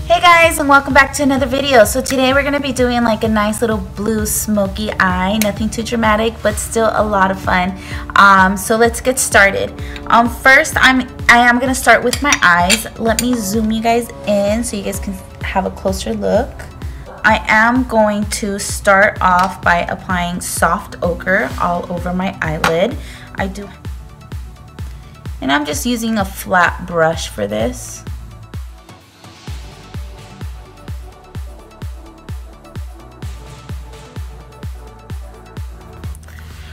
Hey guys, and welcome back to another video. So today we're going to be doing like a nice little blue smoky eye. Nothing too dramatic, but still a lot of fun. So let's get started. First I am going to start with my eyes. Let me zoom you guys in so you guys can have a closer look. I am going to start off by applying soft ochre all over my eyelid. And I'm just using a flat brush for this.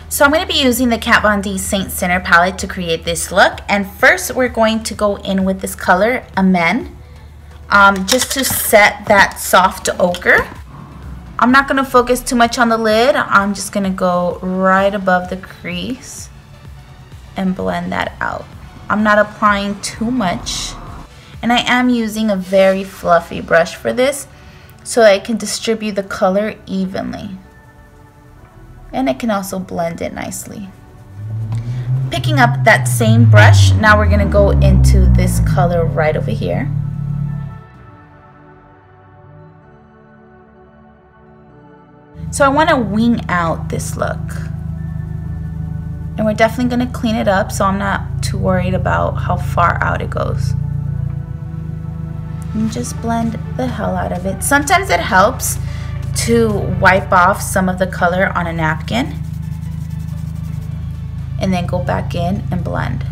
So I'm going to be using the Kat Von D Saint Center palette to create this look. And first we're going to go in with this color, Amen, just to set that soft ochre. I'm not going to focus too much on the lid. I'm just going to go right above the crease and blend that out. I'm not applying too much. And I am using a very fluffy brush for this so I can distribute the color evenly. And it can also blend it nicely. Picking up that same brush, now we're gonna go into this color right over here. So I wanna wing out this look. And we're definitely gonna clean it up, so I'm not too worried about how far out it goes. And just blend the hell out of it. Sometimes it helps to wipe off some of the color on a napkin and then go back in and blend.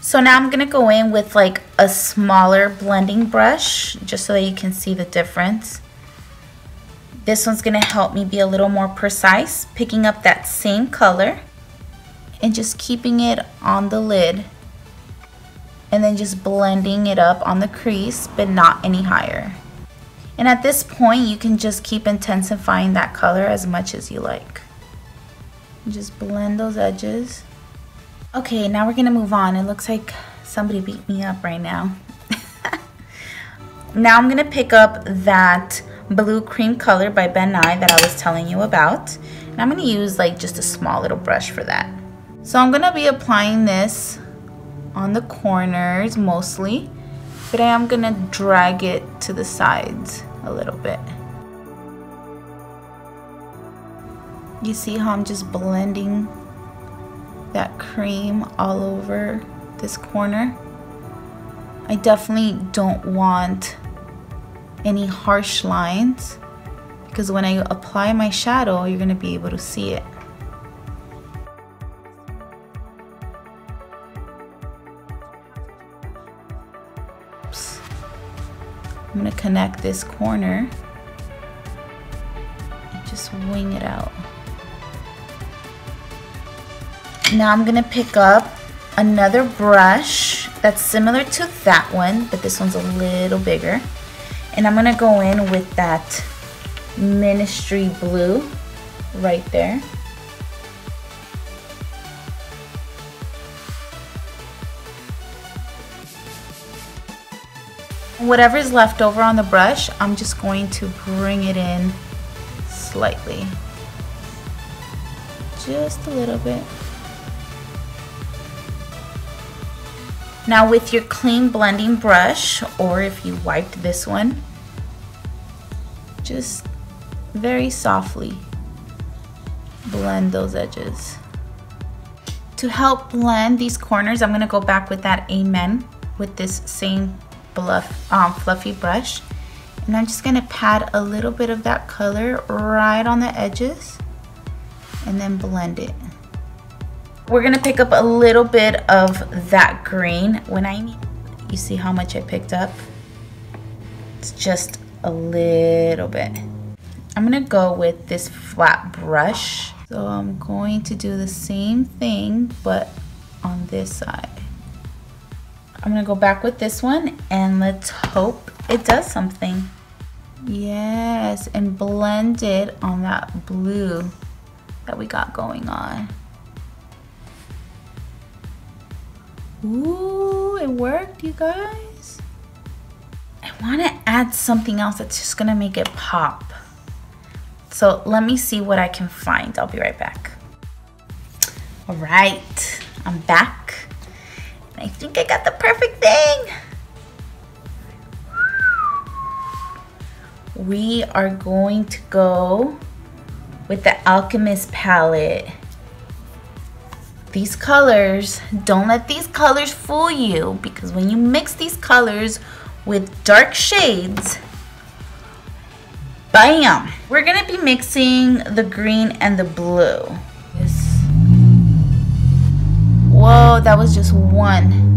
So now I'm gonna go in with like a smaller blending brush just so that you can see the difference. This one's gonna help me be a little more precise, picking up that same color and just keeping it on the lid and then just blending it up on the crease, but not any higher. And at this point, you can just keep intensifying that color as much as you like. Just blend those edges. Okay, now we're gonna move on. It looks like somebody beat me up right now. Now I'm gonna pick up that blue cream color by Ben Nye that I was telling you about. And I'm gonna use like just a small little brush for that. So I'm gonna be applying this on the corners mostly, but I am gonna drag it to the sides a little bit. You see how I'm just blending that cream all over this corner? I definitely don't want any harsh lines because when I apply my shadow, you're gonna be able to see it. I'm going to connect this corner and just wing it out. Now I'm going to pick up another brush that's similar to that one, but this one's a little bigger. And I'm going to go in with that Ministry Blue right there. Whatever is left over on the brush, I'm just going to bring it in slightly. Just a little bit. Now with your clean blending brush, or if you wiped this one, just very softly blend those edges. To help blend these corners, I'm going to go back with that Amen with this same fluffy brush, and I'm just gonna pat a little bit of that color right on the edges and then blend it. We're gonna pick up a little bit of that green. You see how much I picked up? It's just a little bit. I'm gonna go with this flat brush, so I'm going to do the same thing but on this side. I'm gonna go back with this one and let's hope it does something. Yes, and blend it on that blue that we got going on. Ooh, it worked, you guys. I wanna add something else that's just gonna make it pop. So let me see what I can find. I'll be right back. All right, I'm back. I think I got the perfect thing. we are going to go with the Alchemist palette. These colors, don't let these colors fool you, because when you mix these colors with dark shades, bam! We're gonna be mixing the green and the blue. Yes. Whoa, that was just one.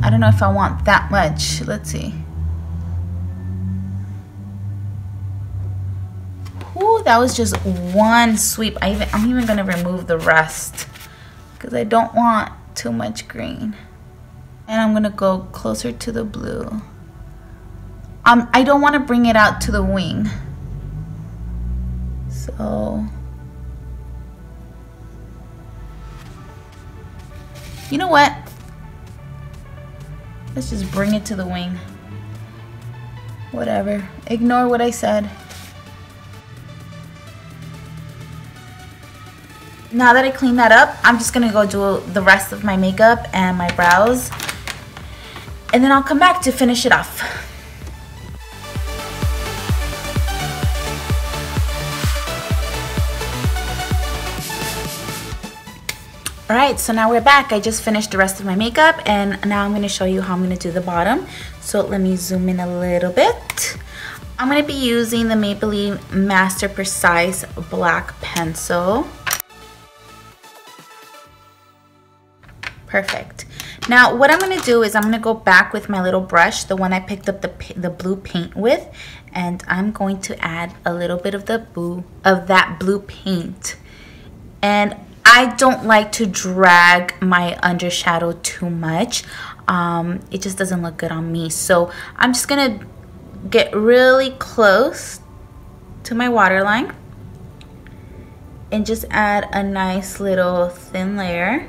I don't know if I want that much. Let's see. Ooh, that was just one sweep. I'm even gonna remove the rest because I don't want too much green. And I'm gonna go closer to the blue. I don't want to bring it out to the wing. So, you know what? Let's just bring it to the wing. Whatever. Ignore what I said. Now that I cleaned that up, I'm just gonna go do the rest of my makeup and my brows, and then I'll come back to finish it off. All right, so now we're back. I just finished the rest of my makeup, and now I'm gonna show you how I'm gonna do the bottom. So let me zoom in a little bit. I'm gonna be using the Maybelline Master Precise Black Pencil. Perfect. Now what I'm going to do is I'm going to go back with my little brush, the one I picked up the blue paint with, and I'm going to add a little bit of that blue paint. And I don't like to drag my undershadow too much. It just doesn't look good on me. So I'm just going to get really close to my waterline and just add a nice little thin layer.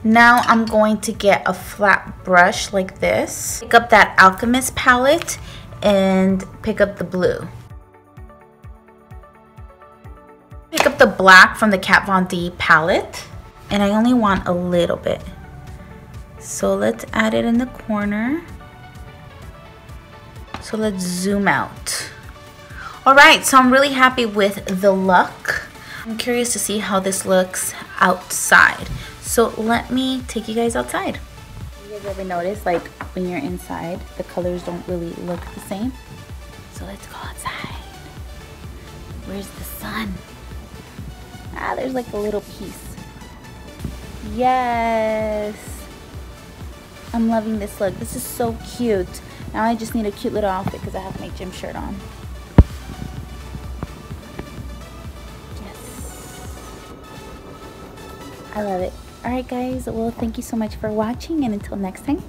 Now I'm going to get a flat brush like this, pick up that Alchemist palette and pick up the blue. Pick up the black from the Kat Von D palette, and I only want a little bit. So let's add it in the corner. So let's zoom out. All right, so I'm really happy with the look. I'm curious to see how this looks outside. So let me take you guys outside. You guys ever notice, like, when you're inside, the colors don't really look the same? So let's go outside. Where's the sun? Ah, there's like a little piece. Yes. I'm loving this look. This is so cute. Now I just need a cute little outfit because I have my gym shirt on. Yes. I love it. Alright guys, well thank you so much for watching, and until next time.